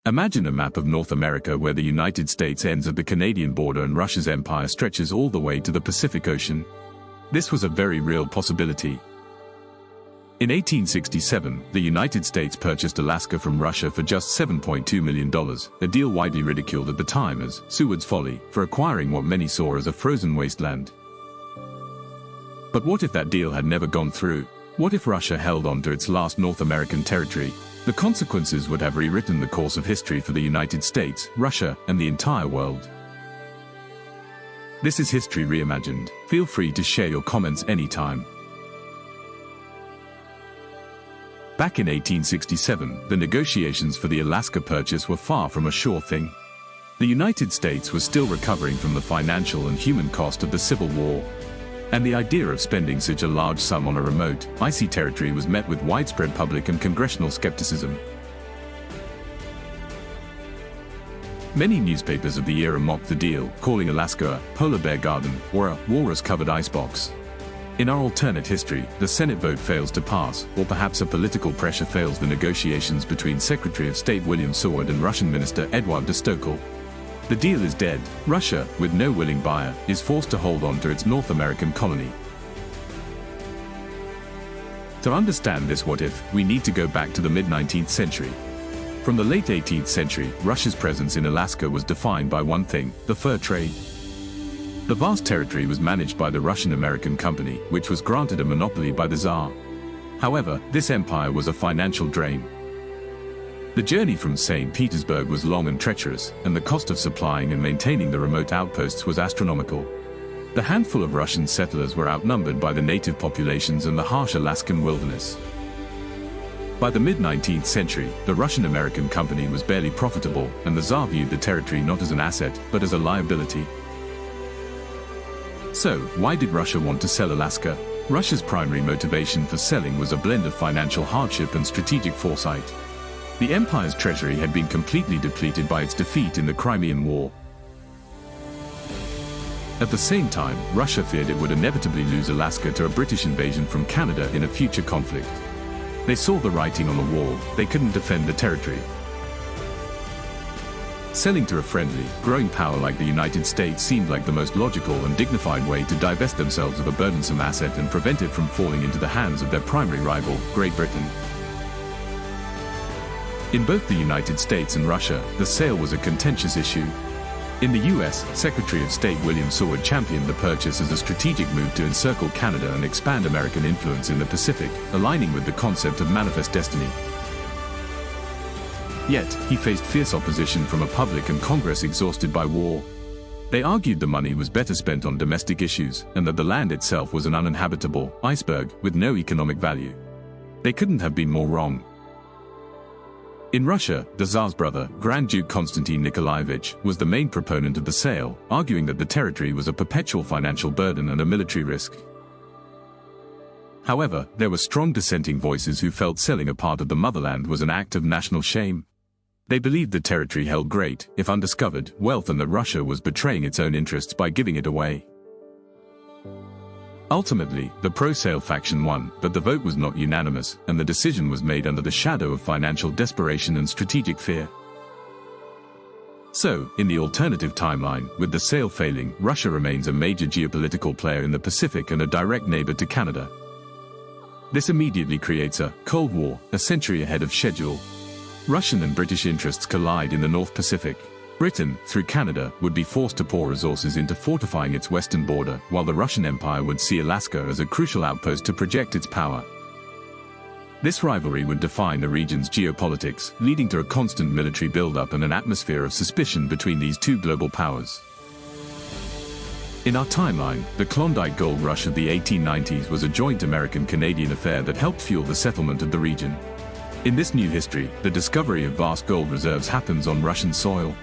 Imagine a map of North America where the United States ends at the Canadian border and Russia's empire stretches all the way to the Pacific Ocean. This was a very real possibility. In 1867, the United States purchased Alaska from Russia for just $7.2 million, a deal widely ridiculed at the time as Seward's folly for acquiring what many saw as a frozen wasteland. But what if that deal had never gone through? What if Russia held on to its last North American territory? The consequences would have rewritten the course of history for the United States, Russia, and the entire world. This is History Reimagined. Feel free to share your comments anytime. Back in 1867, the negotiations for the Alaska purchase were far from a sure thing. The United States was still recovering from the financial and human cost of the Civil War. And the idea of spending such a large sum on a remote, icy territory was met with widespread public and congressional skepticism. Many newspapers of the era mocked the deal, calling Alaska a polar bear garden or a walrus-covered icebox. In our alternate history, the Senate vote fails to pass, or perhaps a political pressure fails the negotiations between Secretary of State William Seward and Russian Minister Eduard de Stoeckl. The deal is dead. Russia, with no willing buyer, is forced to hold on to its North American colony. To understand this what-if, we need to go back to the mid-19th century. From the late 18th century, Russia's presence in Alaska was defined by one thing: the fur trade. The vast territory was managed by the Russian-American Company, which was granted a monopoly by the Tsar. However, this empire was a financial drain. The journey from St. Petersburg was long and treacherous, and the cost of supplying and maintaining the remote outposts was astronomical. The handful of Russian settlers were outnumbered by the native populations and the harsh Alaskan wilderness. By the mid-19th century, the Russian-American Company was barely profitable, and the Tsar viewed the territory not as an asset, but as a liability. So, why did Russia want to sell Alaska? Russia's primary motivation for selling was a blend of financial hardship and strategic foresight. The empire's treasury had been completely depleted by its defeat in the Crimean War. At the same time, Russia feared it would inevitably lose Alaska to a British invasion from Canada in a future conflict. They saw the writing on the wall. They couldn't defend the territory. Selling to a friendly, growing power like the United States seemed like the most logical and dignified way to divest themselves of a burdensome asset and prevent it from falling into the hands of their primary rival, Great Britain. In both the United States and Russia, the sale was a contentious issue. In the US, Secretary of State William Seward championed the purchase as a strategic move to encircle Canada and expand American influence in the Pacific, aligning with the concept of manifest destiny. Yet, he faced fierce opposition from a public and Congress exhausted by war. They argued the money was better spent on domestic issues, and that the land itself was an uninhabitable iceberg with no economic value. They couldn't have been more wrong. In Russia, the Tsar's brother, Grand Duke Konstantin Nikolaevich, was the main proponent of the sale, arguing that the territory was a perpetual financial burden and a military risk. However, there were strong dissenting voices who felt selling a part of the motherland was an act of national shame. They believed the territory held great, if undiscovered, wealth and that Russia was betraying its own interests by giving it away. Ultimately, the pro-sale faction won, but the vote was not unanimous, and the decision was made under the shadow of financial desperation and strategic fear. So, in the alternative timeline, with the sale failing, Russia remains a major geopolitical player in the Pacific and a direct neighbor to Canada. This immediately creates a Cold War, a century ahead of schedule. Russian and British interests collide in the North Pacific. Britain, through Canada, would be forced to pour resources into fortifying its western border, while the Russian Empire would see Alaska as a crucial outpost to project its power. This rivalry would define the region's geopolitics, leading to a constant military buildup and an atmosphere of suspicion between these two global powers. In our timeline, the Klondike Gold Rush of the 1890s was a joint American-Canadian affair that helped fuel the settlement of the region. In this new history, the discovery of vast gold reserves happens on Russian soil.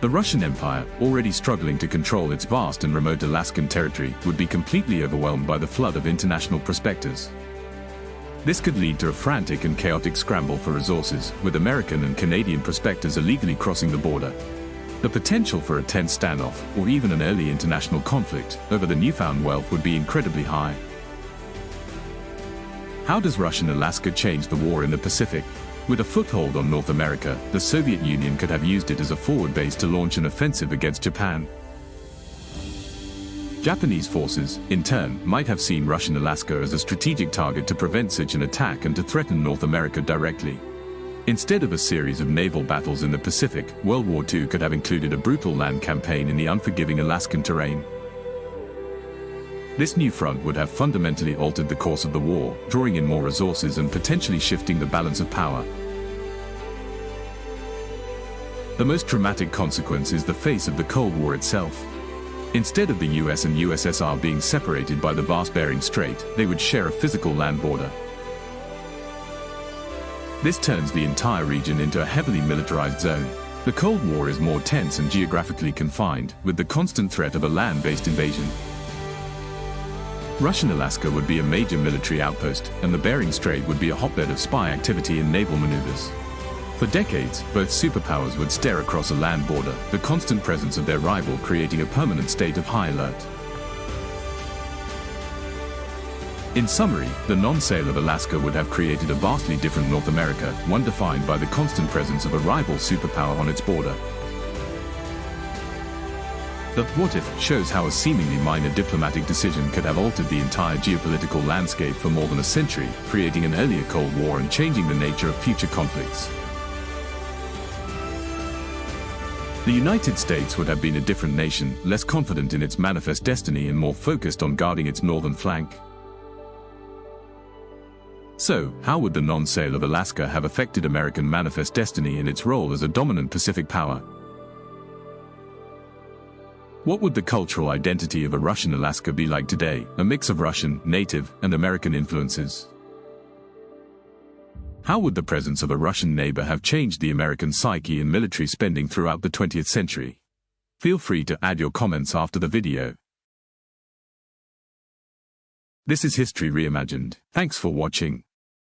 The Russian Empire, already struggling to control its vast and remote Alaskan territory, would be completely overwhelmed by the flood of international prospectors. This could lead to a frantic and chaotic scramble for resources, with American and Canadian prospectors illegally crossing the border. The potential for a tense standoff, or even an early international conflict, over the newfound wealth would be incredibly high. How does Russian Alaska change the war in the Pacific? With a foothold on North America, the Soviet Union could have used it as a forward base to launch an offensive against Japan. Japanese forces, in turn, might have seen Russian Alaska as a strategic target to prevent such an attack and to threaten North America directly. Instead of a series of naval battles in the Pacific, World War II could have included a brutal land campaign in the unforgiving Alaskan terrain. This new front would have fundamentally altered the course of the war, drawing in more resources and potentially shifting the balance of power. The most dramatic consequence is the face of the Cold War itself. Instead of the US and USSR being separated by the vast Bering Strait, they would share a physical land border. This turns the entire region into a heavily militarized zone. The Cold War is more tense and geographically confined, with the constant threat of a land-based invasion. Russian Alaska would be a major military outpost, and the Bering Strait would be a hotbed of spy activity and naval maneuvers. For decades, both superpowers would stare across a land border, the constant presence of their rival creating a permanent state of high alert. In summary, the non-sale of Alaska would have created a vastly different North America, one defined by the constant presence of a rival superpower on its border. The "what if" shows how a seemingly minor diplomatic decision could have altered the entire geopolitical landscape for more than a century, creating an earlier Cold War and changing the nature of future conflicts. The United States would have been a different nation, less confident in its manifest destiny and more focused on guarding its northern flank. So, how would the non-sale of Alaska have affected American manifest destiny in its role as a dominant Pacific power? What would the cultural identity of a Russian Alaska be like today, a mix of Russian, native, and American influences? How would the presence of a Russian neighbor have changed the American psyche and military spending throughout the 20th century? Feel free to add your comments after the video. This is History Reimagined. Thanks for watching.